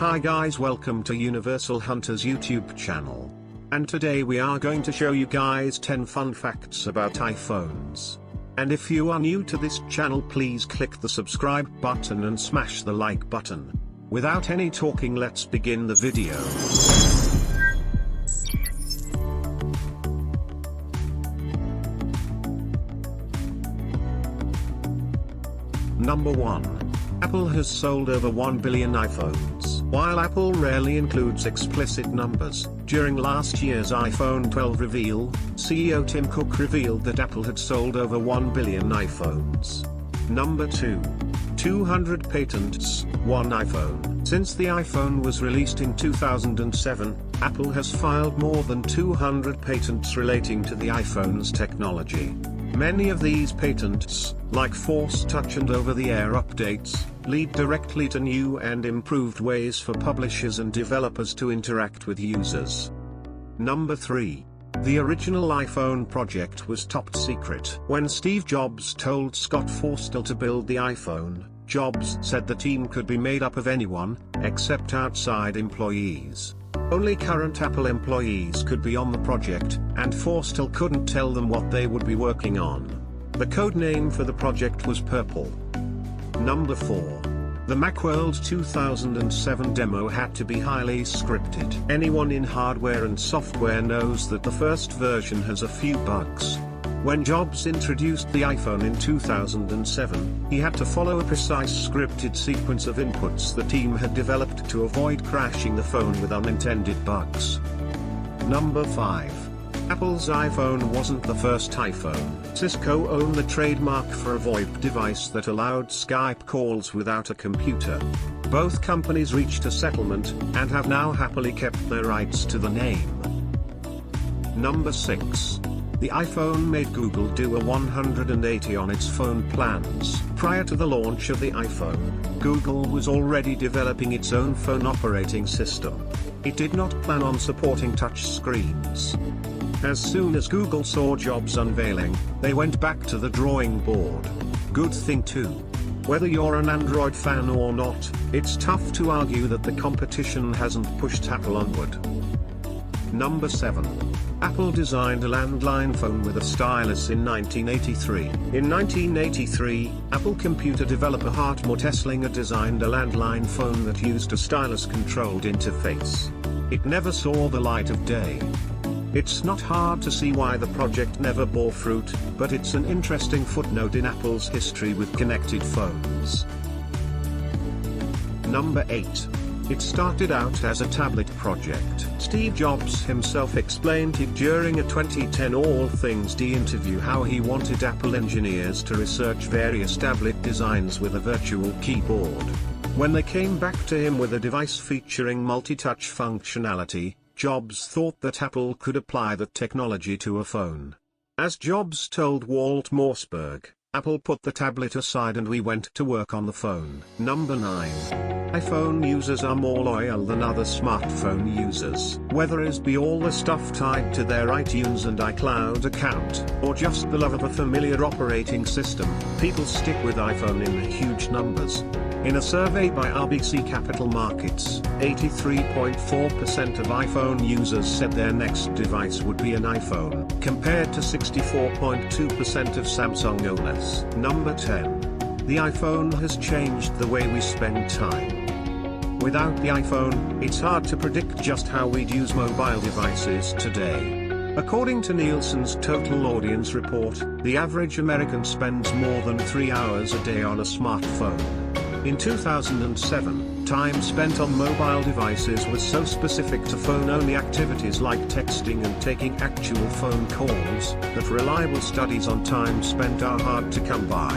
Hi guys, welcome to Universal Hunters YouTube channel. And today we are going to show you guys 10 fun facts about iPhones. And if you are new to this channel, please click the subscribe button and smash the like button. Without any talking, let's begin the video. Number 1. Apple has sold over 1 billion iPhones. While Apple rarely includes explicit numbers, during last year's iPhone 12 reveal, CEO Tim Cook revealed that Apple had sold over 1 billion iPhones. Number 2. 200 patents, 1 iPhone. Since the iPhone was released in 2007, Apple has filed more than 200 patents relating to the iPhone's technology. Many of these patents, like Force Touch and over-the-air updates, lead directly to new and improved ways for publishers and developers to interact with users. Number 3. The original iPhone project was top secret. When Steve Jobs told Scott Forstall to build the iPhone, Jobs said the team could be made up of anyone, except outside employees. Only current Apple employees could be on the project, and Forstall couldn't tell them what they would be working on. The code name for the project was Purple. Number 4. The Macworld 2007 demo had to be highly scripted. Anyone in hardware and software knows that the first version has a few bugs. When Jobs introduced the iPhone in 2007, he had to follow a precise scripted sequence of inputs the team had developed to avoid crashing the phone with unintended bugs. Number 5. Apple's iPhone wasn't the first iPhone. Cisco owned the trademark for a VoIP device that allowed Skype calls without a computer. Both companies reached a settlement, and have now happily kept their rights to the name. Number 6. The iPhone made Google do a 180 on its phone plans. Prior to the launch of the iPhone, Google was already developing its own phone operating system. It did not plan on supporting touch screens. As soon as Google saw Jobs unveiling, they went back to the drawing board. Good thing too. Whether you're an Android fan or not, it's tough to argue that the competition hasn't pushed Apple onward. Number 7. Apple designed a landline phone with a stylus in 1983. In 1983, Apple computer developer Hartmut Esslinger designed a landline phone that used a stylus-controlled interface. It never saw the light of day. It's not hard to see why the project never bore fruit, but it's an interesting footnote in Apple's history with connected phones. Number 8. It started out as a tablet project. Steve Jobs himself explained it during a 2010 All Things D interview how he wanted Apple engineers to research various tablet designs with a virtual keyboard. When they came back to him with a device featuring multi-touch functionality, Jobs thought that Apple could apply that technology to a phone. As Jobs told Walt Mossberg, Apple put the tablet aside and we went to work on the phone. Number 9. iPhone users are more loyal than other smartphone users. Whether it be all the stuff tied to their iTunes and iCloud account, or just the love of a familiar operating system, people stick with iPhone in huge numbers. In a survey by RBC Capital Markets, 83.4% of iPhone users said their next device would be an iPhone, compared to 64.2% of Samsung owners. Number 10. The iPhone has changed the way we spend time. Without the iPhone, it's hard to predict just how we'd use mobile devices today. According to Nielsen's Total Audience Report, the average American spends more than 3 hours a day on a smartphone. In 2007, time spent on mobile devices was so specific to phone-only activities like texting and taking actual phone calls, that reliable studies on time spent are hard to come by.